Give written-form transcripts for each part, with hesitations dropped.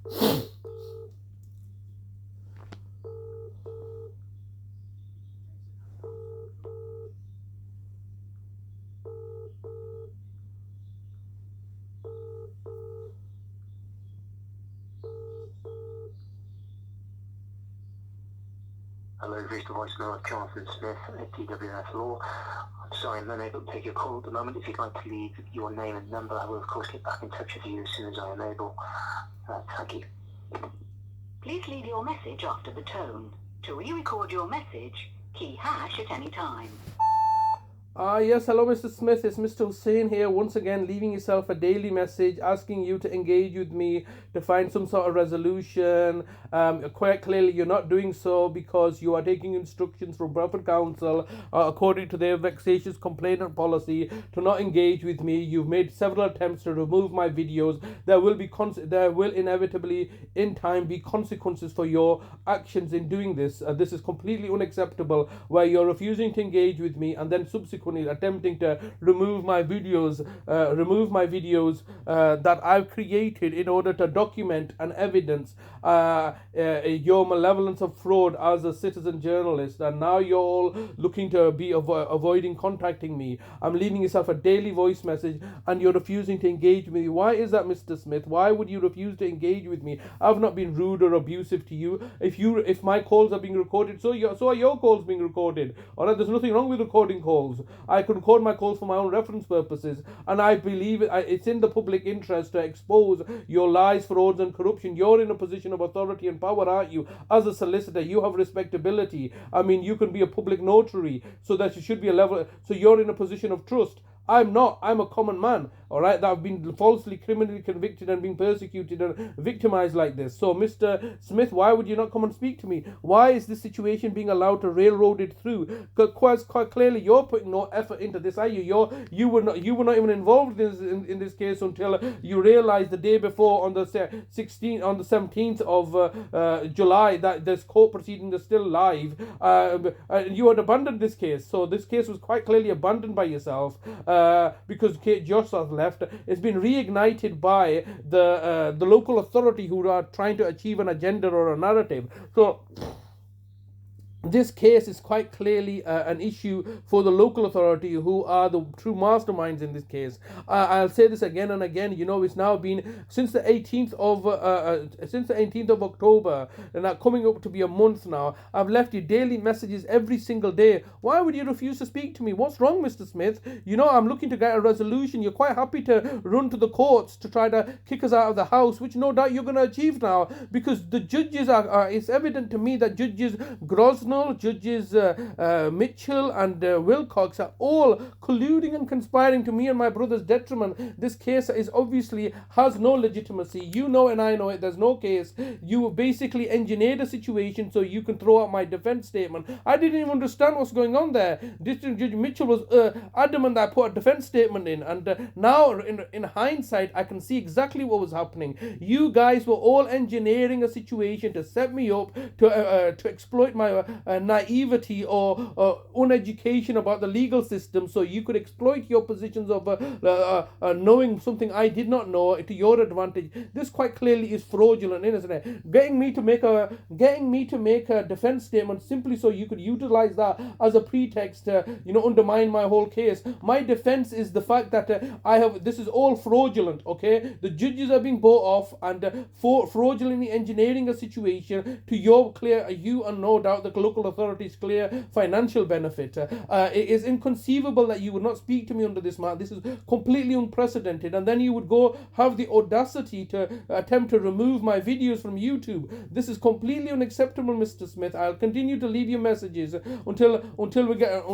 Hello, you've reached the voicemail of Jonathan Smith at DWF Law. I'm sorry I'm unable to take your call at the moment. If you'd like to leave your name and number, I will of course get back in touch with you as soon as I am able. Thank you. Please leave your message after the tone. To re-record your message, key hash at any time. Yes, hello Mr. Smith, it's Mr. Hussain here, once again leaving yourself a daily message asking you to engage with me to find some sort of resolution. Quite clearly you're not doing so because you are taking instructions from Bradford Council according to their vexatious complainant policy to not engage with me. You've made several attempts to remove my videos. There will inevitably in time be consequences for your actions in doing this. This is completely unacceptable, where you're refusing to engage with me and then subsequently attempting to remove my videos that I've created in order to document and evidence your malevolence of fraud as a citizen journalist. And now you're all looking to be avoiding contacting me. I'm leaving yourself a daily voice message and you're refusing to engage with me. Why is that, Mr. Smith? Why would you refuse to engage with me? I've not been rude or abusive to you. If my calls are being recorded, so are your calls being recorded. Alright, there's nothing wrong with recording calls. I can record my calls for my own reference purposes, and I believe it's in the public interest to expose your lies, frauds and corruption. You're in a position of authority and power, aren't you? As a solicitor, you have respectability. I mean, you can be a public notary, so that you should be so you're in a position of trust. I'm not. I'm a common man, all right, that have been falsely criminally convicted and being persecuted and victimized like this. So, Mr. Smith, why would you not come and speak to me? Why is this situation being allowed to railroad it through? Quite clearly, you're putting no effort into this, are you? You were not even involved in this case until you realized the day before, on the 17th of July, that this court proceeding is still live. You had abandoned this case. So this case was quite clearly abandoned by yourself. Because Kate Joss has left. It's been reignited by the local authority who are trying to achieve an agenda or a narrative. So this case is quite clearly an issue for the local authority, who are the true masterminds in this case. I'll say this again and again. It's now been since the 18th of October, and now coming up to be a month now. I've left you daily messages every single day. Why would you refuse to speak to me? What's wrong, Mr. Smith? I'm looking to get a resolution. You're quite happy to run to the courts to try to kick us out of the house, which no doubt you're going to achieve now, because the judges it's evident to me that Judges Grosvenor, Judges Mitchell and Wilcox are all colluding and conspiring to me and my brother's detriment. This case has no legitimacy. You know and I know it. There's no case. You basically engineered a situation so you can throw out my defense statement. I didn't even understand what's going on there. District Judge Mitchell was adamant that I put a defense statement in, and now in hindsight I can see exactly what was happening. You guys were all engineering a situation to set me up to exploit my naivety or uneducation about the legal system, so you could exploit your positions of knowing something I did not know to your advantage. This quite clearly is fraudulent, isn't it? Getting me to make a defense statement simply so you could utilize that as a pretext to undermine my whole case. My defense is the fact that this is all fraudulent. Okay, the judges are being bought off and fraudulently engineering a situation to you and no doubt the local authorities' clear financial benefit. It is inconceivable that you would not speak to me under this matter. This is completely unprecedented, and then you would go have the audacity to attempt to remove my videos from YouTube. This is completely unacceptable, Mr. Smith. I'll continue to leave you messages until we get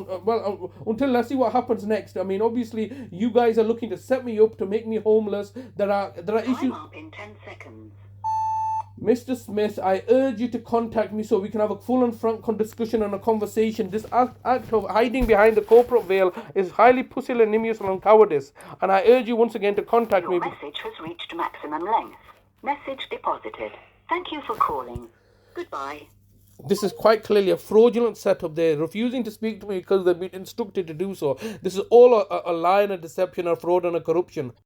until let's see what happens next. I mean, obviously you guys are looking to set me up to make me homeless. There are issues. Time up in 10 seconds. Mr. Smith, I urge you to contact me so we can have a full and frank discussion and a conversation. This act of hiding behind the corporate veil is highly pusillanimous and cowardice, and I urge you once again to contact me. Your message has reached maximum length. Message deposited. Thank you for calling. Goodbye. This is quite clearly a fraudulent setup. They're refusing to speak to me because they've been instructed to do so. This is all a lie and a deception, a fraud and a corruption.